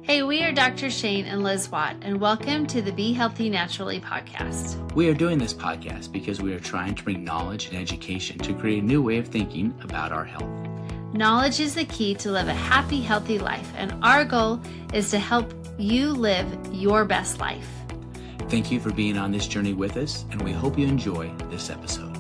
Hey, we are Dr. Shane and Liz Watt, and welcome to the Be Healthy Naturally podcast. We are doing this podcast because we are trying to bring knowledge and education to create a new way of thinking about our health. Knowledge is the key to live a happy, healthy life, and our goal is to help you live your best life. Thank you for being on this journey with us, and we hope you enjoy this episode.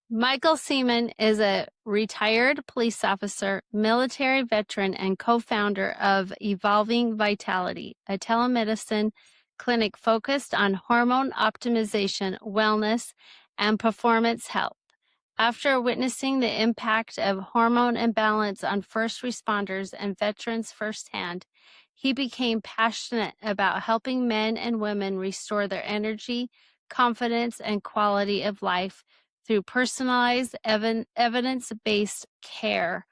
Michael Seemann is a retired police officer, military veteran, and co-founder of Evolving Vitality, a telemedicine clinic focused on hormone optimization, wellness, and performance health. After witnessing the impact of hormone imbalance on first responders and veterans firsthand, he became passionate about helping men and women restore their energy, confidence, and quality of life through personalized, evidence-based care.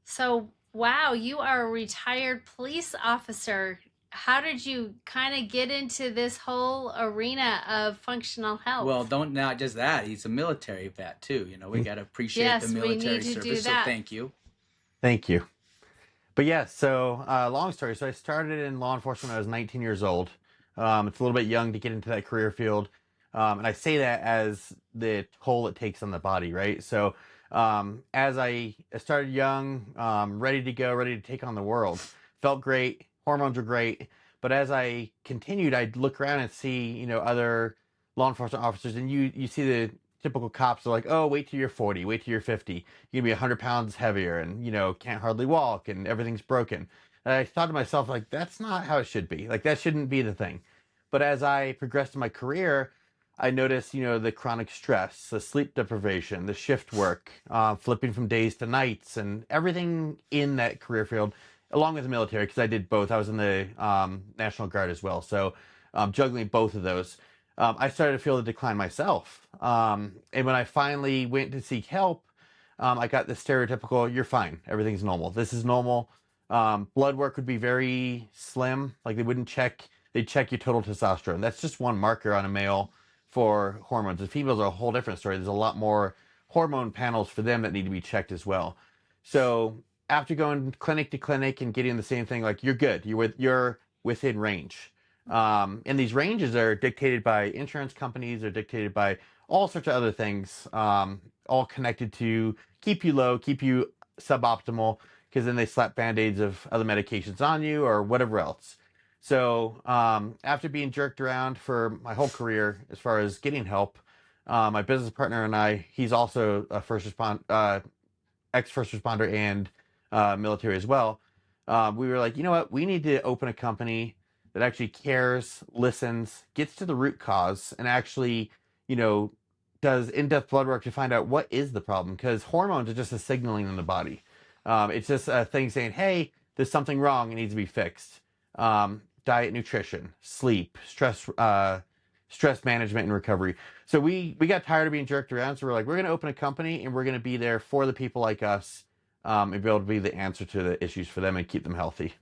So, wow, you are a retired police officer. How did you kind of get into this whole arena of functional health? Well, not just that. He's a military vet, too. You know, we got to appreciate the military service, so thank you. Thank you. But yeah, so long story. So I started in law enforcement when I was 19 years old. It's a little bit young to get into that career field. And I say that as the toll it takes on the body, right? So as I started young, ready to go, ready to take on the world, felt great, hormones were great. But as I continued, I'd look around and see, other law enforcement officers, and you see the typical cops are like, oh, wait till you're 40, wait till you're 50. You're going to be 100 pounds heavier and, can't hardly walk and everything's broken. And I thought to myself, like, that's not how it should be. Like, that shouldn't be the thing. But as I progressed in my career, I noticed, the chronic stress, the sleep deprivation, the shift work, flipping from days to nights, and everything in that career field, along with the military, because I did both. I was in the National Guard as well. So juggling both of those. I started to feel the decline myself. And when I finally went to seek help, I got the stereotypical, you're fine, everything's normal. This is normal. Blood work would be very slim. Like they'd check your total testosterone. That's just one marker on a male for hormones. The females are a whole different story. There's a lot more hormone panels for them that need to be checked as well. So after going clinic to clinic and getting the same thing, like you're good, you're within range. And these ranges are dictated by insurance companies, are dictated by all sorts of other things, all connected to keep you low, keep you suboptimal, because then they slap band-aids of other medications on you or whatever else. So after being jerked around for my whole career as far as getting help, my business partner and I, he's also a ex-first responder and military as well. We were like, you know what? We need to open a company that actually cares, listens, gets to the root cause, and actually, does in-depth blood work to find out what is the problem. Because hormones are just a signaling in the body. It's just a thing saying, hey, there's something wrong. It needs to be fixed. Diet, nutrition, sleep, stress management, and recovery. So we got tired of being jerked around. So we're like, we're going to open a company, and we're going to be there for the people like us, and be able to be the answer to the issues for them and keep them healthy.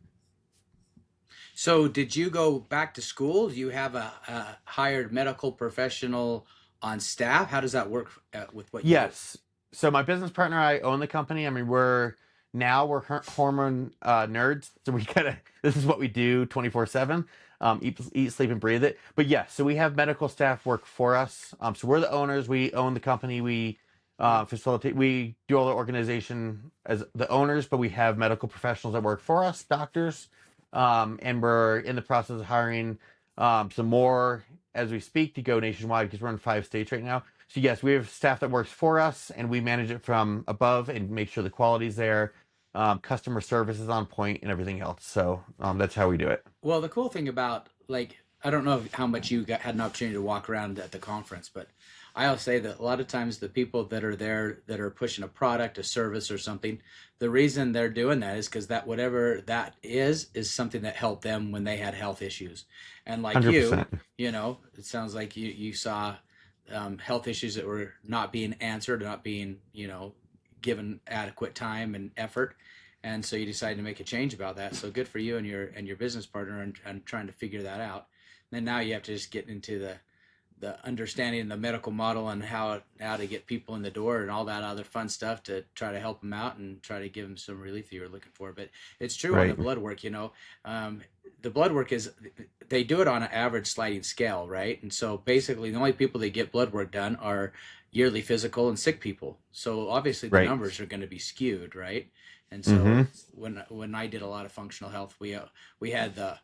So did you go back to school? Do you have a hired medical professional on staff? How does that work with what you do? Yes. So my business partner and I own the company. I mean, we're hormone nerds. So this is what we do 24/7. Eat, sleep, and breathe it. But yes, so we have medical staff work for us. So we're the owners. We own the company. We facilitate. We do all the organization as the owners, but we have medical professionals that work for us, doctors. And we're in the process of hiring some more as we speak to go nationwide because we're in 5 states right now. So yes, we have staff that works for us and we manage it from above and make sure the quality's there. Customer service is on point and everything else. So that's how we do it. Well, the cool thing about, I don't know how much you had an opportunity to walk around at the conference, but I'll say that a lot of times the people that are there that are pushing a product, a service or something, the reason they're doing that is because that whatever that is something that helped them when they had health issues. And like 100%. it sounds like you saw health issues that were not being answered, not being, given adequate time and effort. And so you decided to make a change about that. So good for you and your business partner and trying to figure that out. And then now you have to just get into the understanding the medical model and how to get people in the door and all that other fun stuff to try to help them out and try to give them some relief that you're looking for. But it's true on the Right. blood work, the blood work is, they do it on an average sliding scale, right? And so basically the only people that get blood work done are yearly physical and sick people. So obviously the Right. numbers are going to be skewed, right? And so Mm-hmm. when I did a lot of functional health, we had the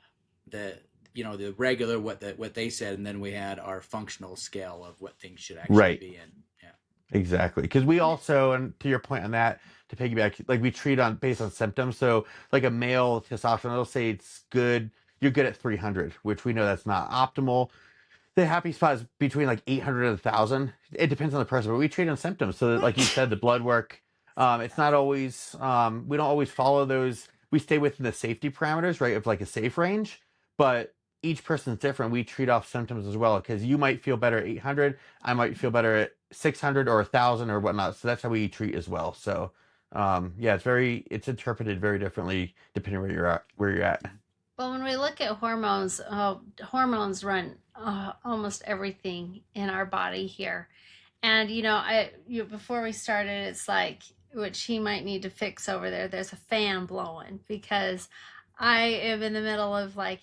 the regular what they said, and then we had our functional scale of what things should actually Right. be in. Yeah. Exactly. Because we also, and to your point on that, to piggyback, like we treat on based on symptoms. So like a male testosterone, they'll say it's good. You're good at 300, which we know that's not optimal. The happy spot is between like 800 and 1,000. It depends on the person, but we treat on symptoms. So that, like you said, the blood work, it's not always, we don't always follow those. We stay within the safety parameters, right, of like a safe range, but each person's different. We treat off symptoms as well, because you might feel better at 800. I might feel better at 600 or 1,000 or whatnot. So that's how we treat as well. So, yeah, it's interpreted very differently depending where you're at. Well, when we look at hormones, hormones run almost everything in our body here. And before we started, it's like, which he might need to fix over there. There's a fan blowing because I am in the middle of, like,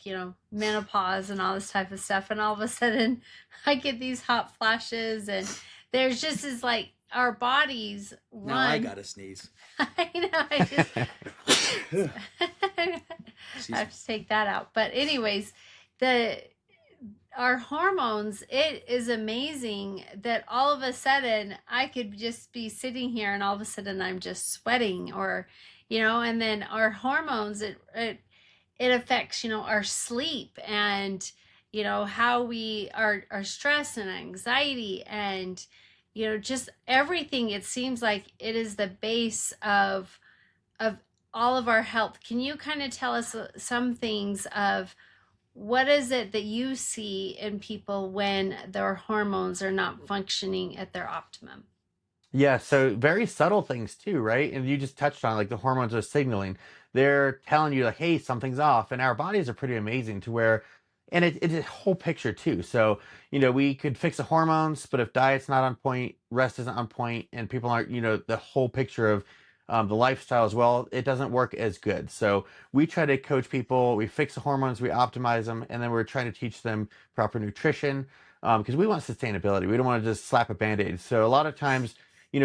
menopause and all this type of stuff, and all of a sudden I get these hot flashes, and there's just is like our bodies Now I run. got to sneeze. I know. I just I have to take that out. But anyways, the our hormones, it is amazing that all of a sudden I could just be sitting here and all of a sudden I'm just sweating, or and then our hormones, it affects our sleep, and how we our stress and anxiety, and just everything. It seems like it is the base of all of our health. Can you kind of tell us some things of what is it that you see in people when their hormones are not functioning at their optimum? Yeah, so very subtle things too, right? And you just touched on like the hormones are signaling. They're telling you like, hey, something's off. And our bodies are pretty amazing to where, and it's a whole picture too. So, we could fix the hormones, but if diet's not on point, rest isn't on point, and people aren't, the whole picture of the lifestyle as well, it doesn't work as good. So we try to coach people, we fix the hormones, we optimize them, and then we're trying to teach them proper nutrition because we want sustainability. We don't want to just slap a band-aid. So a lot of times,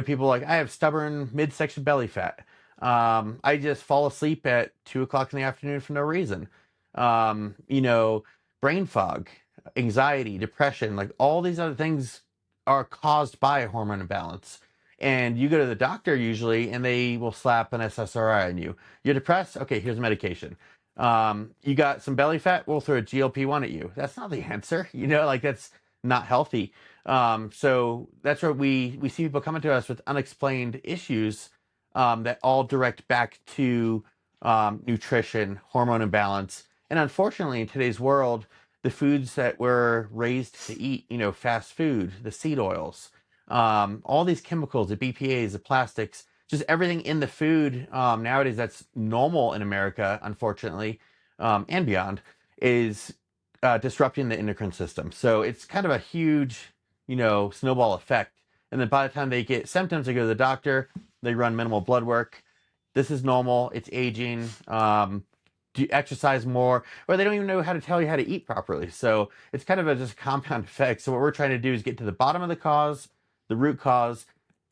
people like, I have stubborn midsection belly fat. I just fall asleep at 2 o'clock in the afternoon for no reason. Um, you know, Brain fog, anxiety, depression, like all these other things are caused by a hormone imbalance. And you go to the doctor usually, and they will slap an SSRI on you. You're depressed? Okay, here's medication. You got some belly fat? We'll throw a GLP-1 at you. That's not the answer. Like that's not healthy. So that's where we see people coming to us with unexplained issues that all direct back to nutrition, hormone imbalance, and unfortunately, in today's world, the foods that we're raised to eat, fast food, the seed oils, all these chemicals, the BPAs, the plastics, just everything in the food nowadays that's normal in America, unfortunately, and beyond, is disrupting the endocrine system. So it's kind of a huge, snowball effect. And then by the time they get symptoms, they go to the doctor, they run minimal blood work. This is normal. It's aging. Do you exercise more? Or they don't even know how to tell you how to eat properly. So it's kind of just a compound effect. So what we're trying to do is get to the bottom of the cause, the root cause,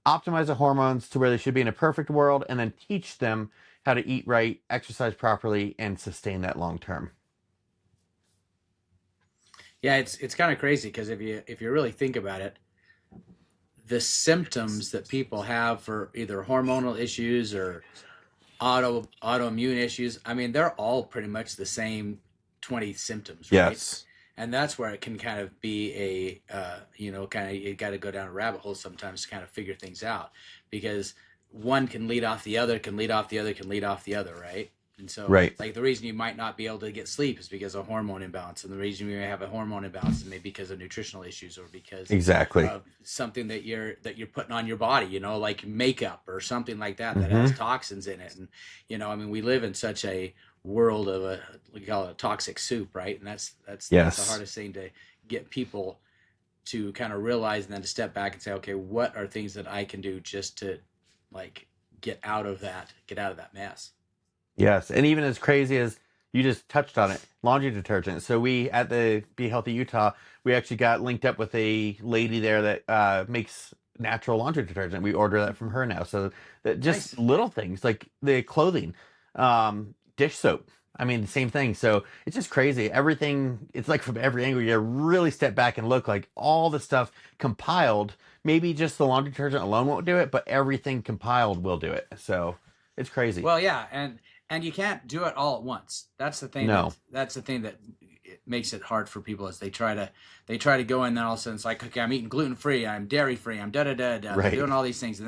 optimize the hormones to where they should be in a perfect world, and then teach them how to eat right, exercise properly, and sustain that long term. Yeah, it's kind of crazy because if you really think about it, the symptoms that people have for either hormonal issues or autoimmune issues, I mean, they're all pretty much the same 20 symptoms, right? Yes. And that's where it can kind of be kind of, you got to go down a rabbit hole sometimes to kind of figure things out, because one can lead off the other, can lead off the other, can lead off the other, right? And so, Right. like, the reason you might not be able to get sleep is because of hormone imbalance, and the reason you may have a hormone imbalance is maybe because of nutritional issues, or because Exactly. of something that you're putting on your body, like makeup or something like that that Mm-hmm. has toxins in it. And I mean, we live in such a world of we call it a toxic soup, right? And that's the Yes. hardest thing to get people to kind of realize and then to step back and say, okay, what are things that I can do just to like get out of that mess. Yes, and even as crazy as you just touched on it, laundry detergent. So we at the Be Healthy Utah, we actually got linked up with a lady there that makes natural laundry detergent. We order that from her now. So that just Nice. little things like the clothing, dish soap. I mean, the same thing. So it's just crazy. Everything, it's like from every angle, you really step back and look like all the stuff compiled. Maybe just the laundry detergent alone won't do it, but everything compiled will do it. So it's crazy. Well, yeah, and you can't do it all at once. No. That's the thing that it makes it hard for people is they try to go in, and then all of a sudden it's like, okay, I'm eating gluten free, I'm dairy free, I'm da da da da. They're Right. doing all these things,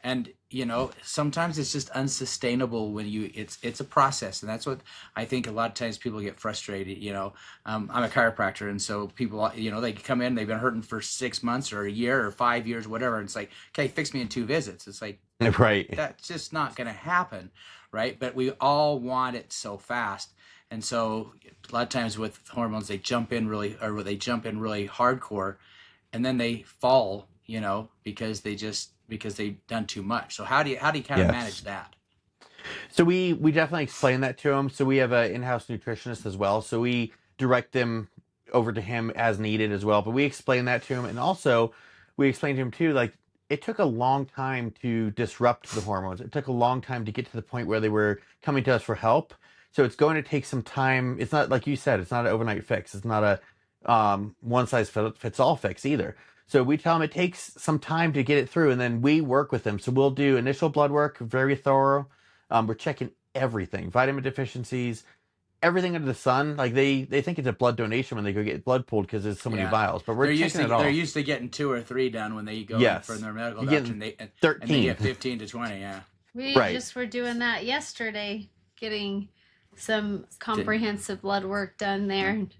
and you know, sometimes it's just unsustainable when it's a process, and that's what I think a lot of times people get frustrated. You know, I'm a chiropractor, and so people, you know, they come in, they've been hurting for 6 months or a year or 5 years, whatever, and it's like, okay, fix me in 2 visits. It's like, Right. that's just not going to happen, right? But we all want it so fast, and so a lot of times with hormones, they jump in really hardcore, and then they fall, you know, because they've done too much. So how do you kind of manage Yes. that? So we definitely explain that to him. So we have an in-house nutritionist as well. So we direct them over to him as needed as well. But we explain that to him, and also we explain to him too, like it took a long time to disrupt the hormones. It took a long time to get to the point where they were coming to us for help. So it's going to take some time. It's not like you said. It's not an overnight fix. It's not a one size fits all fix either. So we tell them it takes some time to get it through, and then we work with them. So we'll do initial blood work, very thorough. We're checking everything, vitamin deficiencies, everything under the sun. Like they think it's a blood donation when they go get blood pulled because there's so many Yeah, vials, but we're checking it they're all. used to getting 2 or 3 done when they go in for Yes, their medical you doctor, get and they 13. get 15 to 20. Yeah. We Right. just were doing that yesterday, getting some comprehensive blood work done there. And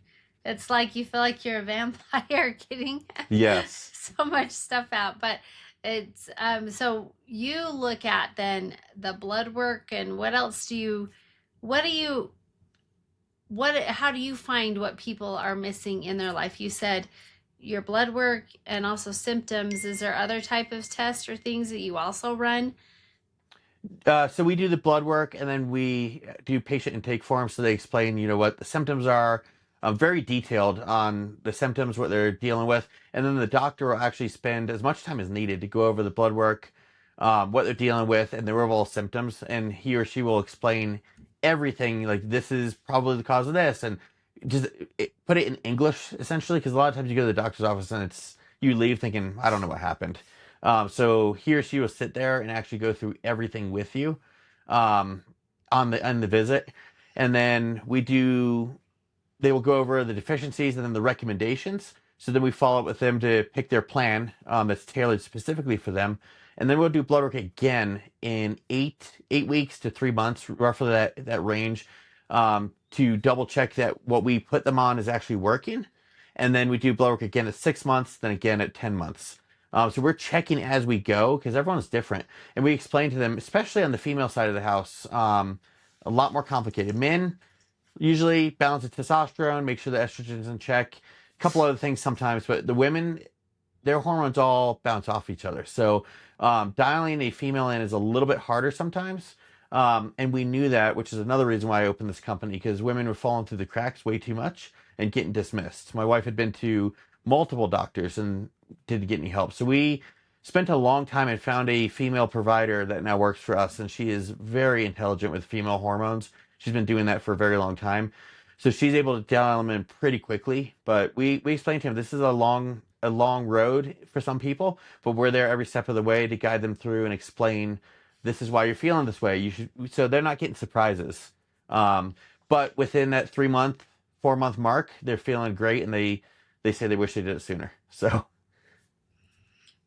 it's like you feel like you're a vampire getting Yes. so much stuff out. But it's so you look at then the blood work, and what else do you how do you find what people are missing in their life? You said your blood work and also symptoms. Is there other type of tests or things that you also run? So we do the blood work, and then we do patient intake forms. So they explain, what the symptoms are, very detailed on the symptoms, what they're dealing with, and then the doctor will actually spend as much time as needed to go over the blood work, what they're dealing with, and their overall symptoms, and he or she will explain everything. Like this is probably the cause of this, and just put it in English essentially, because a lot of times you go to the doctor's office and you leave thinking, I don't know what happened. So he or she will sit there and actually go through everything with you um, on the visit, and then they will go over the deficiencies and then the recommendations. So then we follow up with them to pick their plan that's tailored specifically for them, and then we'll do blood work again in 8 weeks to 3 months, roughly that range, to double check that what we put them on is actually working, and then we do blood work again at 6 months, then again at 10 months. So we're checking as we go because everyone's different, and we explain to them, especially on the female side of the house, a lot more complicated. Men usually balance the testosterone, make sure the estrogen's in check, a couple other things sometimes, but the women, their hormones all bounce off each other. So dialing a female in is a little bit harder sometimes. And we knew that, which is another reason why I opened this company, because women were falling through the cracks way too much and getting dismissed. My wife had been to multiple doctors and didn't get any help. So we spent a long time and found a female provider that now works for us, and she is very intelligent with female hormones. She's been doing that for a very long time. So she's able to dial them in pretty quickly. But we explained to him this is a long road for some people, but we're there every step of the way to guide them through and explain this is why you're feeling this way. You should, so they're not getting surprises. But within that 3 month, 4 month mark, they're feeling great, and they say they wish they did it sooner. So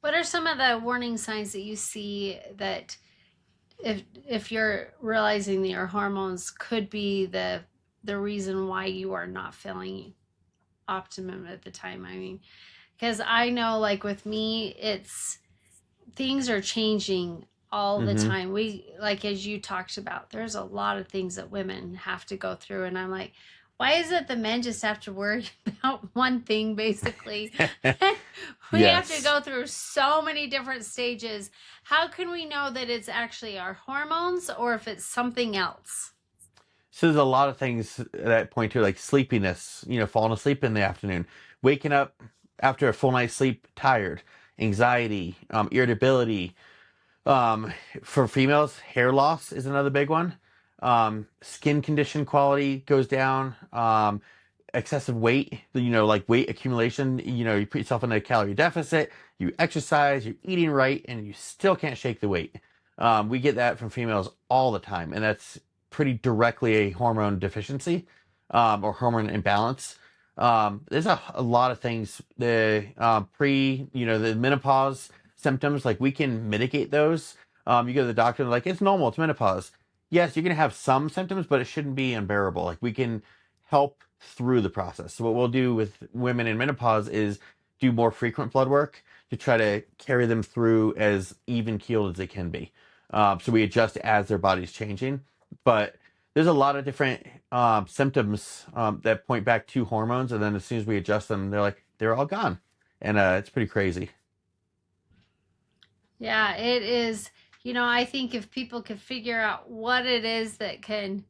What are some of the warning signs that you see that if you're realizing that your hormones could be the reason why you are not feeling optimum at the time? I mean, because I know, like with me, it's things are changing all the time. We, like, as you talked about, there's a lot of things that women have to go through, and I'm like, Why is it the men just have to worry about one thing, basically? We have to Yes. go through so many different stages. How can we know that it's actually our hormones or if it's something else? So there's a lot of things that point to like sleepiness, falling asleep in the afternoon, waking up after a full night's sleep tired, anxiety, irritability. For females, hair loss is another big one. Skin condition quality goes down. Excessive weight, like weight accumulation, you put yourself in a calorie deficit, you exercise, you're eating right, and you still can't shake the weight. We get that from females all the time, and that's pretty directly a hormone deficiency or hormone imbalance. There's a lot of things. The menopause symptoms, like we can mitigate those. You go to the doctor and they're like, it's normal, it's menopause. Yes, you're going to have some symptoms, but it shouldn't be unbearable. Like we can help through the process. So what we'll do with women in menopause is do more frequent blood work to try to carry them through as even keeled as they can be. So we adjust as their body's changing. But there's a lot of different symptoms that point back to hormones, and then as soon as we adjust them, they're all gone, and it's pretty crazy. Yeah, it is. I think if people could figure out what it is that can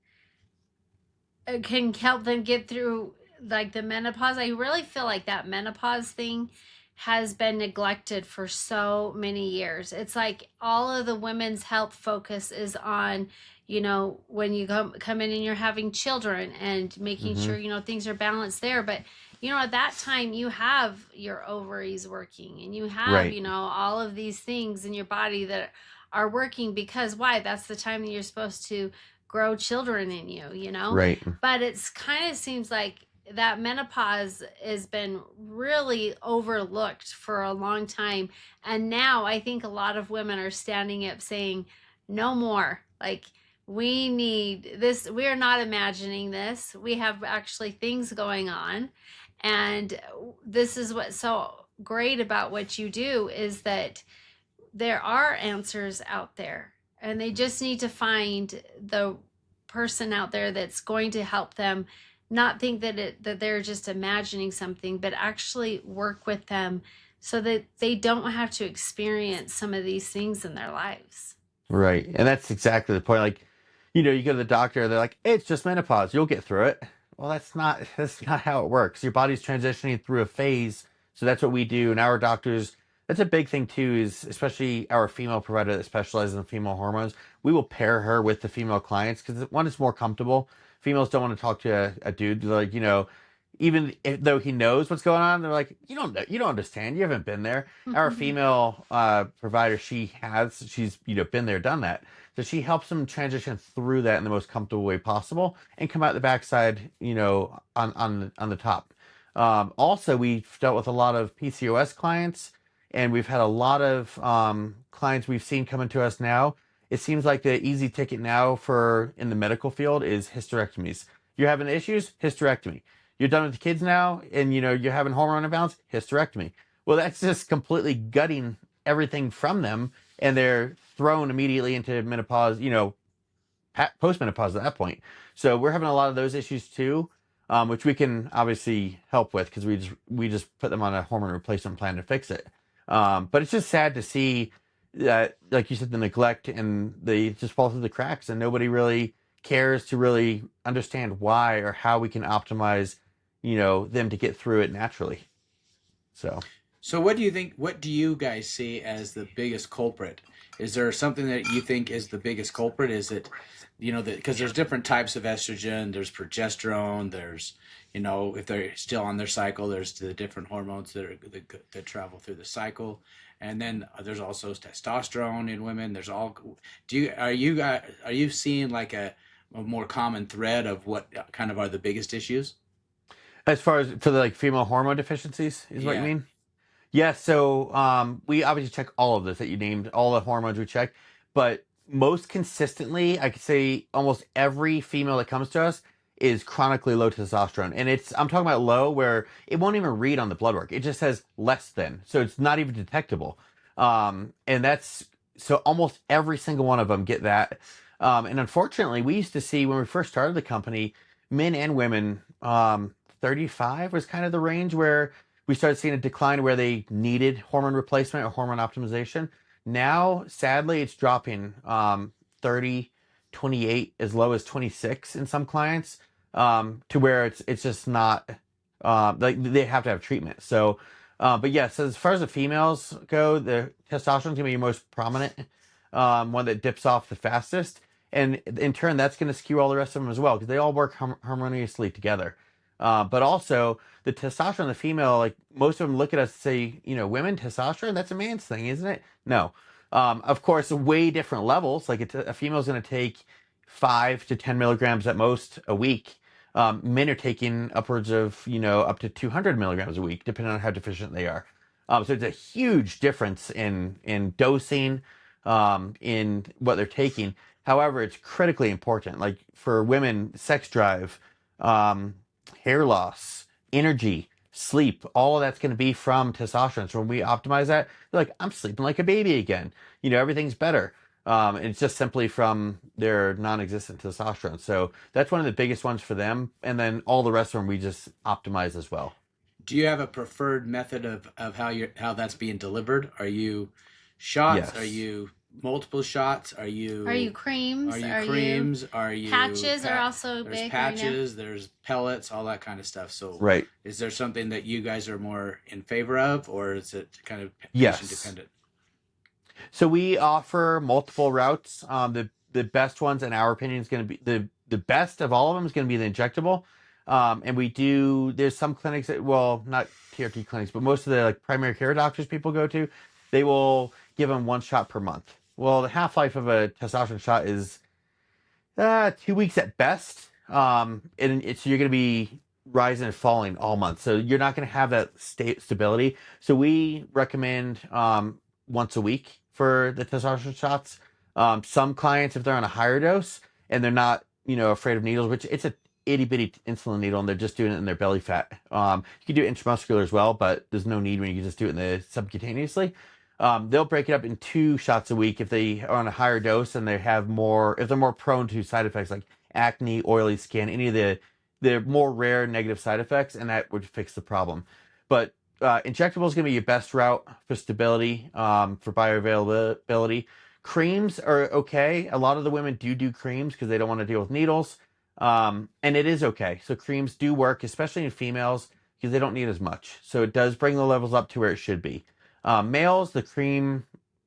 help them get through like the menopause. I really feel like that menopause thing has been neglected for so many years. It's like all of the women's health focus is on, when you come in and you're having children and making Hmm. sure, things are balanced there. But, at that time you have your ovaries working and you have, Right, all of these things in your body that are working because why? That's the time that you're supposed to grow children in you. right, But it's kind of seems like that menopause has been really overlooked for a long time. And now I think a lot of women are standing up saying, no more. Like, we need this. We are not imagining this. We have actually things going on. And this is what's so great about what you do is that there are answers out there and they just need to find the person out there that's going to help them not think that they're just imagining something but actually work with them so that they don't have to experience some of these things in their lives. right. And that's exactly the point. Like, you go to the doctor, they're like, it's just menopause, you'll get through it. Well, that's not how it works. Your body's transitioning through a phase. So that's what we do. And our doctors, that's a big thing too, is especially our female provider that specializes in female hormones. We will pair her with the female clients because one, it's more comfortable. Females don't want to talk to a dude. They're like, even though he knows what's going on, they're like, you don't understand. You haven't been there. Our female provider, she's been there, done that. So she helps them transition through that in the most comfortable way possible and come out the backside, on the top. Also, we've dealt with a lot of PCOS clients, and we've had a lot of clients we've seen coming to us now. It seems like the easy ticket now for in the medical field is hysterectomies. You're having issues, hysterectomy. You're done with the kids now, and you're having hormone imbalance, hysterectomy. Well, that's just completely gutting everything from them, and they're thrown immediately into menopause, post-menopause at that point. So we're having a lot of those issues too, which we can obviously help with because we just put them on a hormone replacement plan to fix it. But it's just sad to see that, like you said, the neglect and they just fall through the cracks, and nobody really cares to really understand why or how we can optimize, them to get through it naturally. So. So what do you think? What do you guys see as the biggest culprit? Is there something that you think is the biggest culprit? Is it, because there's different types of estrogen. There's progesterone. There's, if they're still on their cycle, there's the different hormones that travel through the cycle, and then there's also testosterone in women. There's all. Are you seeing like a more common thread of what kind of are the biggest issues? As far as for the like female hormone deficiencies, is what you Yeah. mean? Yeah, so we obviously check all of this that you named, all the hormones we check, but most consistently, I could say almost every female that comes to us is chronically low testosterone. And I'm talking about low where it won't even read on the blood work. It just says less than. So it's not even detectable. And so almost every single one of them get that. And unfortunately, we used to see when we first started the company, men and women 35 was kind of the range where we started seeing a decline where they needed hormone replacement or hormone optimization. Now, sadly, it's dropping 30, 28, as low as 26 in some clients, to where it's just not like they have to have treatment. So, but yes, as far as the females go, the testosterone is going to be your most prominent one that dips off the fastest. And in turn, that's going to skew all the rest of them as well because they all work harmoniously together. But also, the testosterone in the female, like most of them look at us and say, women, testosterone, that's a man's thing, isn't it? No. Of course, way different levels. Like a female's going to take 5 to 10 milligrams at most a week. Men are taking upwards of, up to 200 milligrams a week, depending on how deficient they are. So it's a huge difference in dosing, in what they're taking. However, it's critically important. Like for women, sex drive, hair loss, energy, sleep, all of that's going to be from testosterone. So when we optimize that, they're like, I'm sleeping like a baby again. Everything's better. And it's just simply from their non-existent testosterone. So that's one of the biggest ones for them. And then all the rest of them, we just optimize as well. Do you have a preferred method of how that's being delivered? Are you shots? Are Yes. you multiple shots? Are you creams? are you Are you creams? Are you patches are also there's big right now. patches, there's pellets, all that kind of stuff. So Right. is there something that you guys are more in favor of, or is it kind of patient Yes. dependent? So we offer multiple routes. The best ones, in our opinion, is going to be the best of all of them is going to be the injectable. And there's some clinics that, well, not TRT clinics, but most of the like primary care doctors people go to, they will give them one shot per month. Well, the half life of a testosterone shot is 2 weeks at best. So you're going to be rising and falling all month. So you're not going to have that stability. So we recommend once a week for the testosterone shots. Some clients, if they're on a higher dose and they're not, afraid of needles, which it's a itty bitty insulin needle and they're just doing it in their belly fat. You can do it intramuscular as well, but there's no need when you can just do it in the subcutaneously. They'll break it up in 2 shots a week if they are on a higher dose and if they're more prone to side effects like acne, oily skin, any of the more rare negative side effects, and that would fix the problem. But injectable is going to be your best route for stability, for bioavailability. Creams are okay. A lot of the women do creams because they don't want to deal with needles. And it is okay. So creams do work, especially in females, because they don't need as much. So it does bring the levels up to where it should be. Males, the cream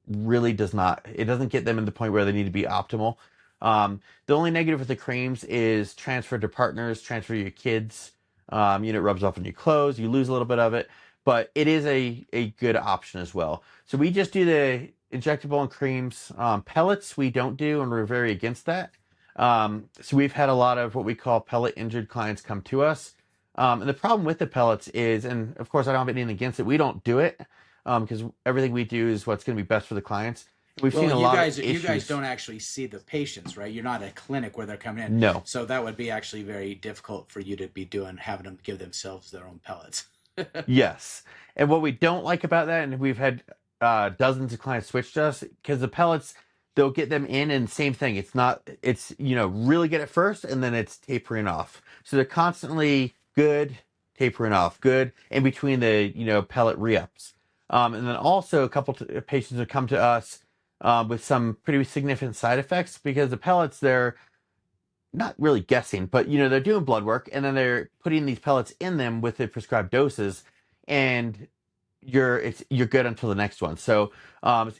really does not. It doesn't get them in the point where they need to be optimal. The only negative with the creams is transfer to partners, transfer to your kids. It rubs off on your clothes. You lose a little bit of it, but it is a good option as well. So we just do the injectable and creams. Pellets we don't do, and we're very against that. So we've had a lot of what we call pellet injured clients come to us. And the problem with the pellets is, and of course I don't have anything against it, we don't do it because everything we do is what's going to be best for the clients. We've seen a lot of issues. You guys don't actually see the patients, right? You're not a clinic where they're coming in. No. So that would be actually very difficult for you to be having them give themselves their own pellets. Yes. And what we don't like about that, and we've had dozens of clients switch to us, because the pellets, they'll get them in and same thing. It's really good at first and then it's tapering off. So they're constantly good, tapering off, good, in between the, pellet re-ups. And then also a couple of patients have come to us with some pretty significant side effects because the pellets, they're not really guessing, but they're doing blood work and then they're putting these pellets in them with the prescribed doses, and you're good until the next one. So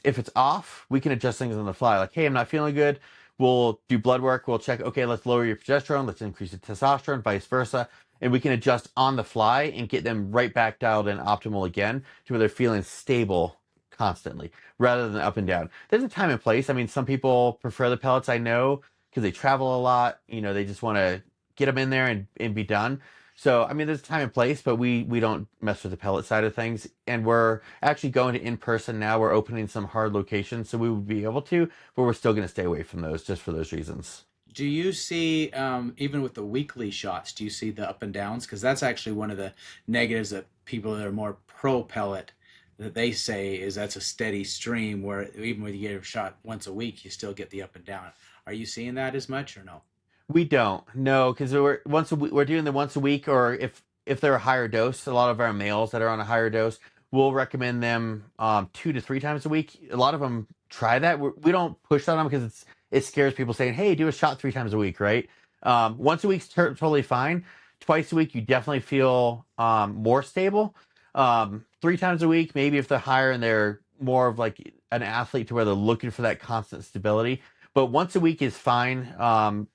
if it's off, we can adjust things on the fly. Like, hey, I'm not feeling good. We'll do blood work. We'll check. Okay, let's lower your progesterone. Let's increase the testosterone, vice versa, and we can adjust on the fly and get them right back dialed in optimal again to where they're feeling stable constantly rather than up and down. There's a time and place. I mean, some people prefer the pellets, I know, because they travel a lot. They just want to get them in there and be done. So, I mean, there's a time and place, but we don't mess with the pellet side of things. And we're actually going to in-person now. We're opening some hard locations, so we would be able to, but we're still going to stay away from those just for those reasons. Do you see, even with the weekly shots, do you see the up and downs? Because that's actually one of the negatives that people that are more pro pellet, that they say is that's a steady stream where even when you get a shot once a week, you still get the up and down. Are you seeing that as much or no? We don't. No, because we're doing the once a week, or if they're a higher dose, a lot of our males that are on a higher dose, we'll recommend them 2 to 3 times a week. A lot of them try that. We don't push that on them because it scares people saying, "Hey, do a shot 3 times a week," right? Once a week's totally fine. Twice a week, you definitely feel more stable. 3 times a week, maybe if they're higher and they're more of like an athlete to where they're looking for that constant stability, but once a week is fine.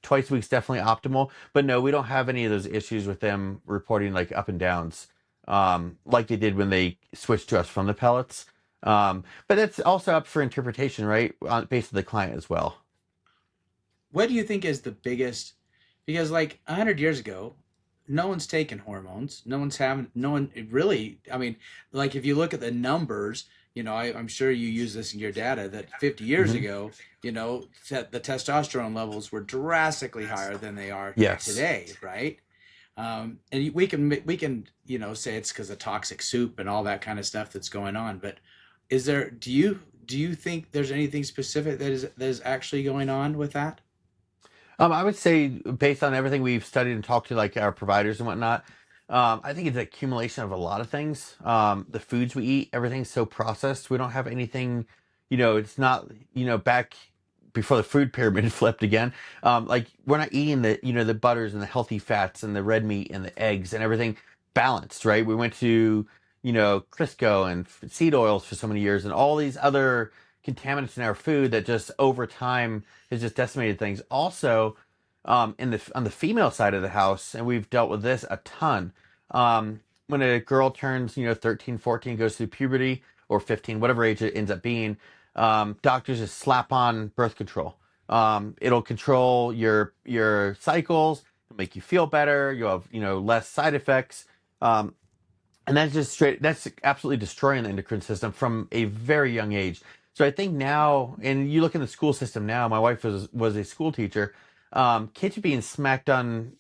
Twice a week is definitely optimal. But no, we don't have any of those issues with them reporting like up and downs, like they did when they switched to us from the pellets. But that's also up for interpretation, right? Based on the client as well. What do you think is the biggest? Because like 100 years ago, no one's taking hormones. No one's having. No one really. I mean, like if you look at the numbers, I'm sure you use this in your data that 50 years Hmm. ago, the testosterone levels were drastically higher than they are Yes. today, right? And we can say it's because of toxic soup and all that kind of stuff that's going on. But do you think there's anything specific that is actually going on with that? I would say, based on everything we've studied and talked to, like our providers and whatnot, I think it's an accumulation of a lot of things. The foods we eat, everything's so processed. We don't have anything, it's not, back before the food pyramid flipped again. Like we're not eating the butters and the healthy fats and the red meat and the eggs and everything balanced, right? We went to, Crisco and seed oils for so many years and all these other contaminants in our food that just over time has just decimated things. Also, on the female side of the house, and we've dealt with this a ton. When a girl turns, 13, 14, goes through puberty, or 15, whatever age it ends up being, doctors just slap on birth control. It'll control your cycles, make you feel better. You'll have less side effects. Um, and that's just straight, that's absolutely destroying the endocrine system from a very young age. So I think now, and you look in the school system now, my wife was a school teacher. Kids are being smacked on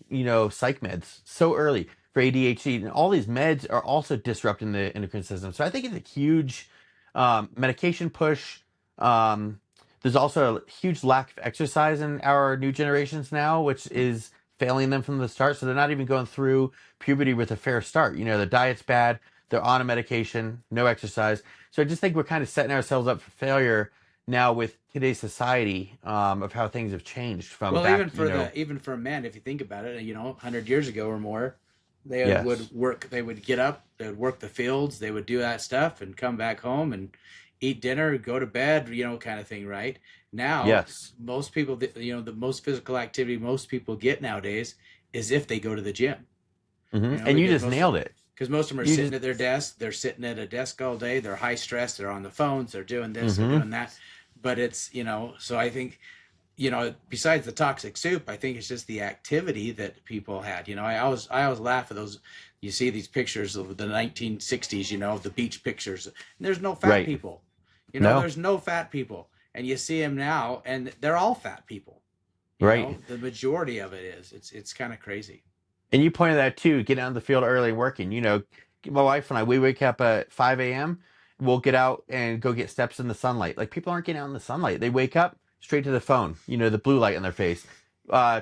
psych meds so early for ADHD, and all these meds are also disrupting the endocrine system. So I think it's a huge medication push. um, there's also a huge lack of exercise in our new generations now, which is failing them from the start, so they're not even going through puberty with a fair start. The diet's bad, they're on a medication, no exercise. So I just think we're kind of setting ourselves up for failure now with today's society, of how things have changed from Well, back. even for men, if you think about it, 100 years ago or more, they would Yes. work. They would get up, they would work the fields, they would do that stuff, and come back home and eat dinner, go to bed, kind of thing, right? Now, Yes. most people, the most physical activity most people get nowadays is if they go to the gym. And you Because just most nailed it. of them are You sitting just at their desk. They're sitting at a desk all day. They're high stress. They're on the phones. They're doing this. They're hmm doing that. But it's so I think besides the toxic soup, I think it's just the activity that people had. I always laugh at those. You see these pictures of the 1960s, the beach pictures. And there's no fat right. people. No. There's no fat people, and you see them now, and they're all fat people. Right. The majority of it is. It's kind of crazy. And you pointed that too, getting out in the field early and working. My wife and I, we wake up at 5 a.m. We'll get out and go get steps in the sunlight. Like people aren't getting out in the sunlight. They wake up straight to the phone, the blue light in their face.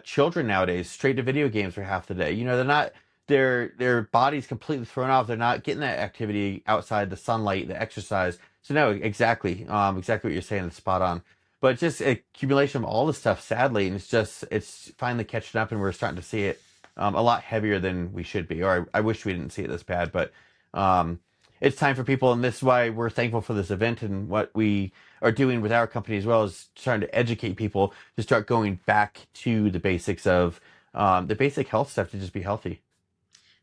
Children nowadays, straight to video games for half the day. They're not, their body's completely thrown off. They're not getting that activity outside, the sunlight, the exercise. So no, exactly. Exactly what you're saying is spot on. But just accumulation of all this stuff, sadly, and it's finally catching up, and we're starting to see it a lot heavier than we should be. Or I wish we didn't see it this bad, but um, it's time for people, and this is why we're thankful for this event and what we are doing with our company as well, as trying to educate people to start going back to the basics of the basic health stuff to just be healthy.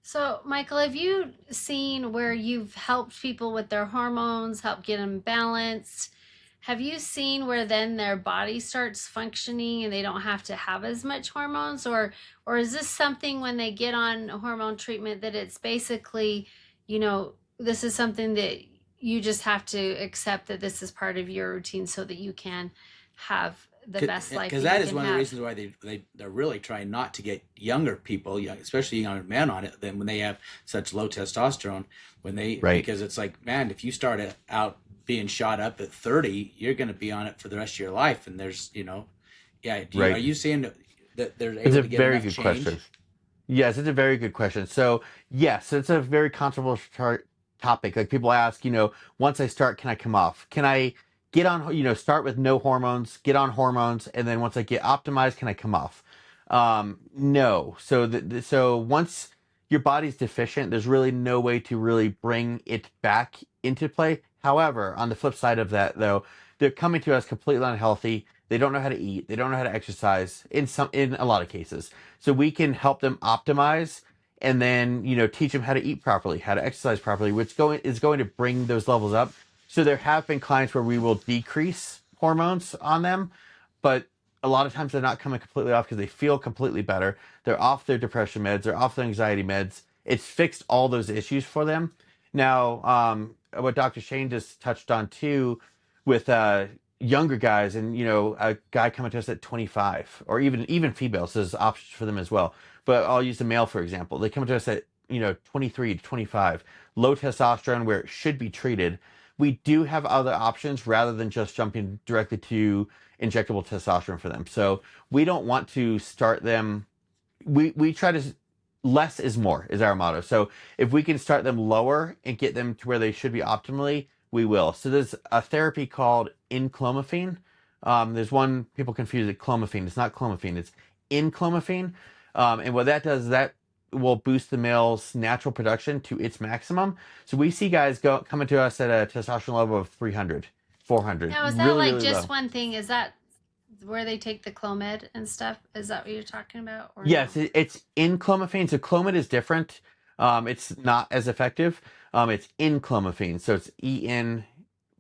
So, Michael, have you seen where you've helped people with their hormones, help get them balanced? Have you seen where then their body starts functioning and they don't have to have as much hormones, or is this something when they get on hormone treatment that it's basically, this is something that you just have to accept that this is part of your routine so that you can have the best life Because that you that is can one of the have? reasons why they're really trying not to get younger people, especially younger men, on it. Then when they have such low testosterone, Right. because it's like, man, if you start out being shot up at 30, you're going to be on it for the rest of your life. And there's, yeah. Are Right. you seeing that they're It's able a to get very enough good question. change? Yes, it's a very good question. So, yes, it's a very controversial topic. Like people ask, once I start, can I come off? Can I get on, start with no hormones, get on hormones, and then once I get optimized, can I come off? No. So, so once your body's deficient, there's really no way to really bring it back into play. However, on the flip side of that, though, they're coming to us completely unhealthy. They don't know how to eat. They don't know how to exercise in a lot of cases. So we can help them optimize and then, teach them how to eat properly, how to exercise properly, which is going to bring those levels up. So there have been clients where we will decrease hormones on them, but a lot of times they're not coming completely off because they feel completely better. They're off their depression meds, they're off their anxiety meds. It's fixed all those issues for them. Now, what Dr. Shane just touched on too, with younger guys, and a guy coming to us at 25, or even females, there's options for them as well. But I'll use the male for example. They come to us at 23 to 25, low testosterone where it should be treated. We do have other options rather than just jumping directly to injectable testosterone for them. So we don't want to start them. We try to, less is more is our motto. So if we can start them lower and get them to where they should be optimally, we will. So there's a therapy called inclomiphene. There's one, people confuse it clomiphene. It's not clomiphene. It's inclomiphene. And what that does is that will boost the male's natural production to its maximum. So we see guys coming to us at a testosterone level of 300, 400, Now, is that really, like really just low. one thing? Is that where they take the Clomid and stuff? Is that what you're talking about? Or Yes, no? it's in clomiphene. So clomid is different. It's not as effective. It's in clomiphene. So it's en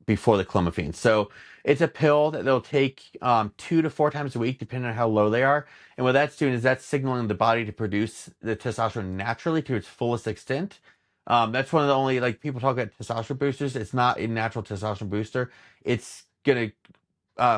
before the clomiphene. So it's a pill that they'll take 2 to 4 times a week, depending on how low they are. And what that's doing is that's signaling the body to produce the testosterone naturally to its fullest extent. That's one of the only, like, people talk about testosterone boosters. It's not a natural testosterone booster. It's gonna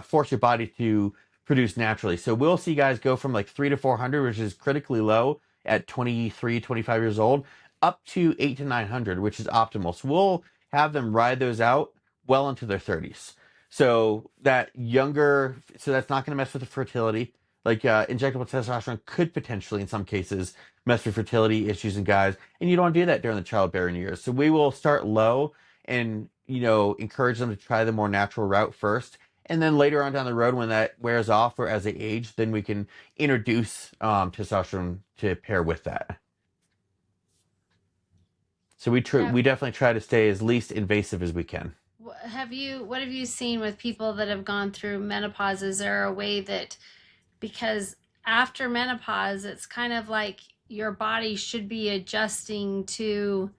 force your body to produce naturally. So we'll see guys go from like 3 to 400, which is critically low at 23, 25 years old, up to 8 to 900, which is optimal. So we'll have them ride those out well into their 30s. So that younger, so that's not going to mess with the fertility. Like injectable testosterone could potentially, in some cases, mess with fertility issues in guys, and you don't want to do that during the childbearing years. So we will start low and encourage them to try the more natural route first, and then later on down the road, when that wears off or as they age, then we can introduce testosterone to pair with that. So Now, we definitely try to stay as least invasive as we can. what have you seen with people that have gone through menopause? Is there a way that, because after menopause, it's kind of like your body should be adjusting to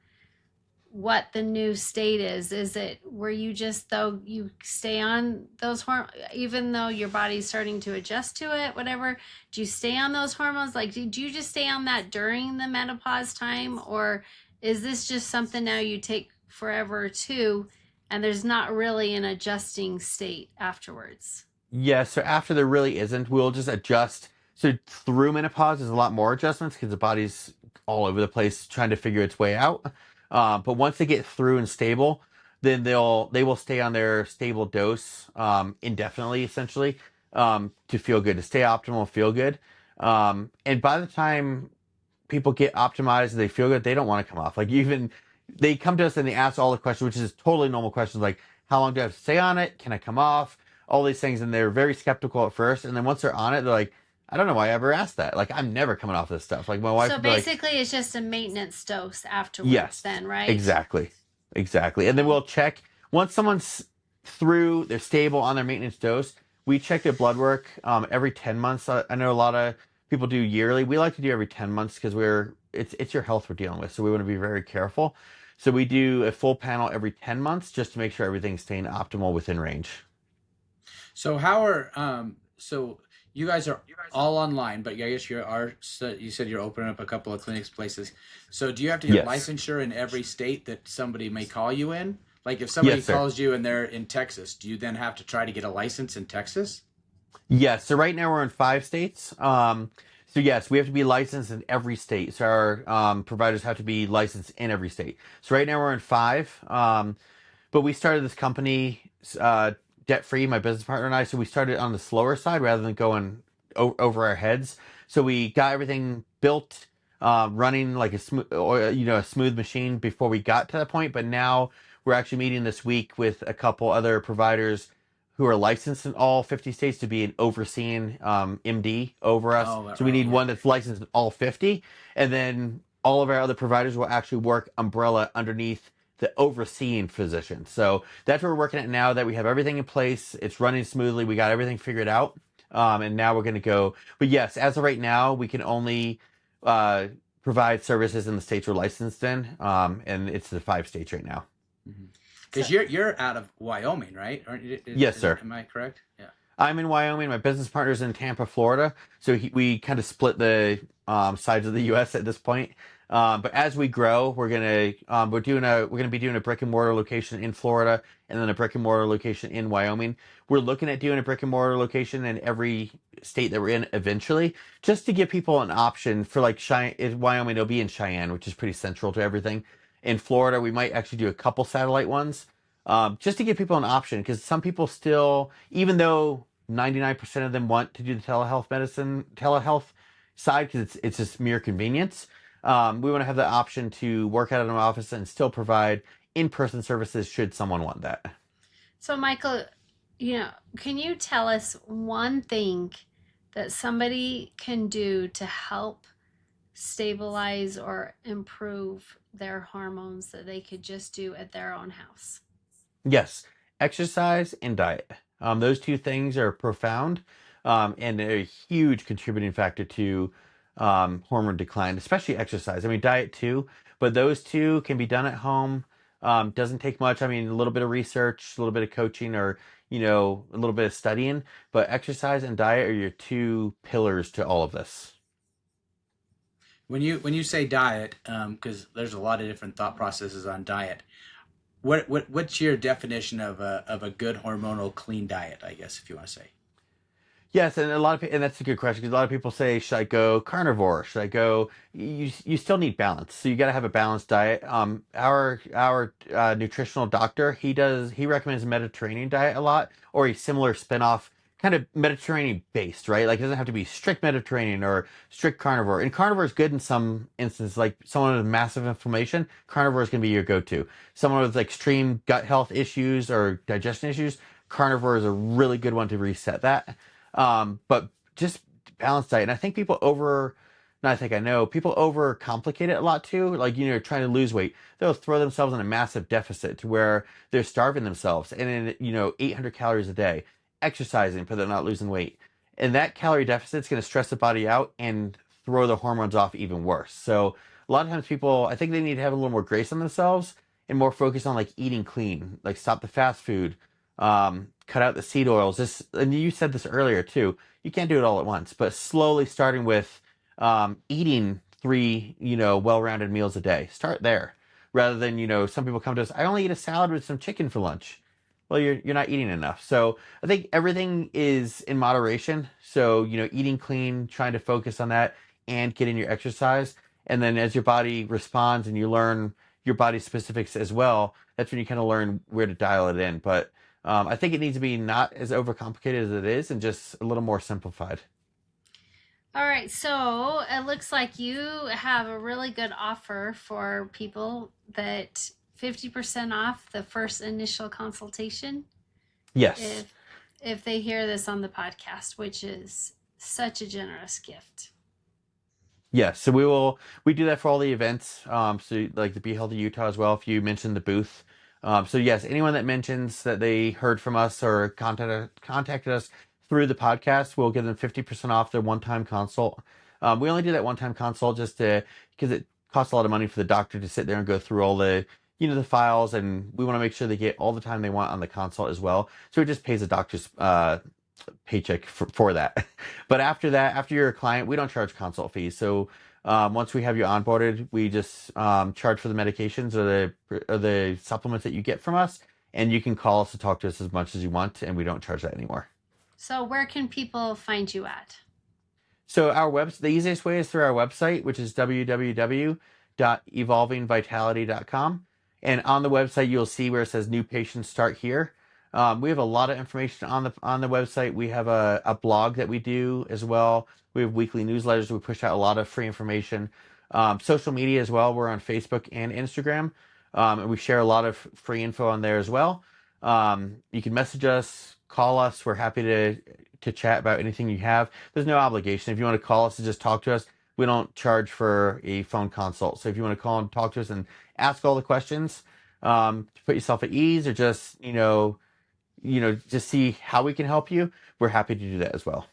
what the new state is? Is it where you just, though you stay on those hormones even though your body's starting to adjust to it, whatever? Do you stay on those hormones? Like, did you just stay on that during the menopause time, or is this just something now you take forever too, and there's not really an adjusting state afterwards? Yeah, so after there really isn't, we'll just adjust. So through menopause, there's a lot more adjustments because the body's all over the place trying to figure its way out. But once they get through and stable, then they will stay on their stable dose indefinitely, essentially, to feel good, to stay optimal, feel good. And by the time people get optimized and they feel good, they don't want to come off. Like, even they come to us and they ask all the questions, which is totally normal questions, like how long do I have to stay on it? Can I come off? All these things, and they're very skeptical at first, and then once they're on it, they're like, I don't know why I ever asked that. Like, I'm never coming off this stuff. Like, my wife So would be like, basically, it's just a maintenance dose afterwards, yes, then, right? exactly, exactly. And then we'll check once someone's through, they're stable on their maintenance dose. We check their blood work every 10 months. I know a lot of people do yearly. We like to do every 10 months because it's your health we're dealing with, so we want to be very careful. So we do a full panel every 10 months just to make sure everything's staying optimal within range. So how are so you guys are all online, but I guess you said you're opening up a couple of clinics places. So do you have to get Yes. licensure in every state that somebody may call you in? Like if somebody Yes, sir. calls you and they're in Texas, do you then have to try to get a license in Texas? Yes. So right now we're in 5 states. So yes, we have to be licensed in every state. So our providers have to be licensed in every state. So right now we're in five. But we started this company debt free, my business partner and I. So we started on the slower side rather than going over our heads. So we got everything built, running like a smooth, a smooth machine before we got to that point. But now we're actually meeting this week with a couple other providers who are licensed in all 50 states to be an overseeing MD over us. Oh, So we need yeah. one that's licensed in all 50. And then all of our other providers will actually work umbrella underneath the overseeing physician. So that's what we're working at now, that we have everything in place. It's running smoothly. We got everything figured out. And now we're going to go. But yes, as of right now, we can only provide services in the states we're licensed in. And it's the 5 states right now. Because you're out of Wyoming, right? Yes, sir. Am I correct? Yeah. I'm in Wyoming. My business partner's in Tampa, Florida. So we kind of split the sides of the U.S. at this point. But as we grow, we're gonna be doing a brick and mortar location in Florida, and then a brick and mortar location in Wyoming. We're looking at doing a brick and mortar location in every state that we're in eventually, just to give people an option. For like in Wyoming, it'll be in Cheyenne, which is pretty central to everything. In Florida, we might actually do a couple satellite ones, just to give people an option, because some people still, even though 99% of them want to do the telehealth side, because it's just mere convenience. We want to have the option to work out of an office and still provide in-person services should someone want that. So, Michael, can you tell us one thing that somebody can do to help stabilize or improve their hormones that they could just do at their own house? Yes, exercise and diet. Those two things are profound, and a huge contributing factor to hormone decline, especially exercise. I mean, diet too, but those two can be done at home. Doesn't take much. I mean, a little bit of research, a little bit of coaching, or a little bit of studying. But exercise and diet are your two pillars to all of this. When you say diet, because there's a lot of different thought processes on diet. What's your definition of a good hormonal clean diet, I guess, if you want to say? Yes, and and that's a good question, because a lot of people say, should I go carnivore? Should I go? You still need balance, so you got to have a balanced diet. Our nutritional doctor, he recommends a Mediterranean diet a lot, or a similar spinoff, kind of Mediterranean based, right? Like it doesn't have to be strict Mediterranean or strict carnivore. And carnivore is good in some instances, like someone with massive inflammation. Carnivore is going to be your go-to. Someone with extreme gut health issues or digestion issues, carnivore is a really good one to reset that. But just balanced diet. And I think people I know people overcomplicate it a lot too. Like, trying to lose weight, they'll throw themselves in a massive deficit to where they're starving themselves. And then, 800 calories a day, exercising, but they're not losing weight. And that calorie deficit is going to stress the body out and throw the hormones off even worse. So a lot of times people, I think they need to have a little more grace on themselves and more focus on like eating clean, like stop the fast food, cut out the seed oils. And you said this earlier too. You can't do it all at once, but slowly starting with eating 3, well-rounded meals a day. Start there, rather than some people come to us. I only eat a salad with some chicken for lunch. Well, you're not eating enough. So I think everything is in moderation. So eating clean, trying to focus on that, and getting your exercise. And then as your body responds and you learn your body specifics as well, that's when you kind of learn where to dial it in. But I think it needs to be not as overcomplicated as it is, and just a little more simplified. All right, so it looks like you have a really good offer for people, that 50% off the first initial consultation. Yes. If they hear this on the podcast, which is such a generous gift. Yes, so we do that for all the events. So like the Be Healthy Utah as well, if you mention the booth. So yes, anyone that mentions that they heard from us or contacted us through the podcast, we'll give them 50% off their one-time consult. We only do that one-time consult just because it costs a lot of money for the doctor to sit there and go through all the the files, and we want to make sure they get all the time they want on the consult as well. So it just pays the doctor's paycheck for that. But after that, after you're a client, we don't charge consult fees. So once we have you onboarded, we just charge for the medications or the supplements that you get from us, and you can call us to talk to us as much as you want, and we don't charge that anymore. So where can people find you at? So the easiest way is through our website, which is www.evolvingvitality.com. And on the website, you'll see where it says new patients start here. We have a lot of information on the website. We have a blog that we do as well. We have weekly newsletters. We push out a lot of free information. Social media as well. We're on Facebook and Instagram, and we share a lot of free info on there as well. You can message us, call us. We're happy to chat about anything you have. There's no obligation. If you want to call us and just talk to us, we don't charge for a phone consult. So if you want to call and talk to us and ask all the questions, to put yourself at ease, or just just see how we can help you, we're happy to do that as well.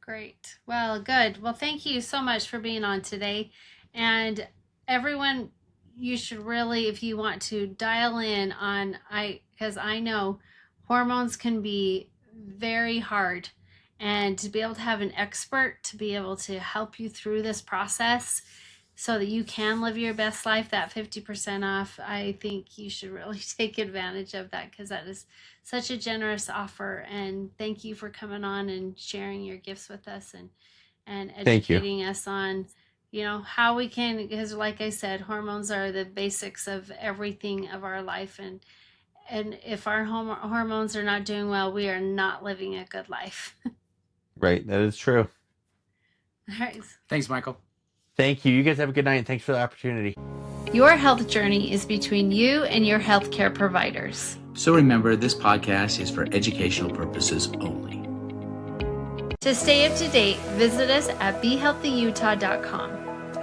Great. Well, good. Well, thank you so much for being on today. And everyone, you should really, if you want to dial in on, because I know hormones can be very hard, and to be able to have an expert to be able to help you through this process so that you can live your best life, that 50% off, I think you should really take advantage of that, because that is such a generous offer. And thank you for coming on and sharing your gifts with us, and educating us on, how we can, because like I said, hormones are the basics of everything of our life. And if our hormones are not doing well, we are not living a good life. Right. That is true. All right. Thanks, Michael. Thank you. You guys have a good night, and thanks for the opportunity. Your health journey is between you and your healthcare providers. So remember, this podcast is for educational purposes only. To stay up to date, visit us at BeHealthyUtah.com.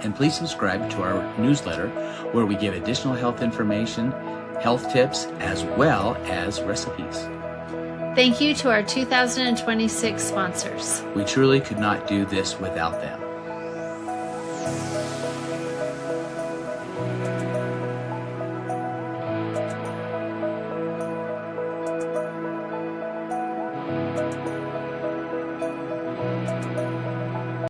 And please subscribe to our newsletter, where we give additional health information, health tips, as well as recipes. Thank you to our 2026 sponsors. We truly could not do this without them.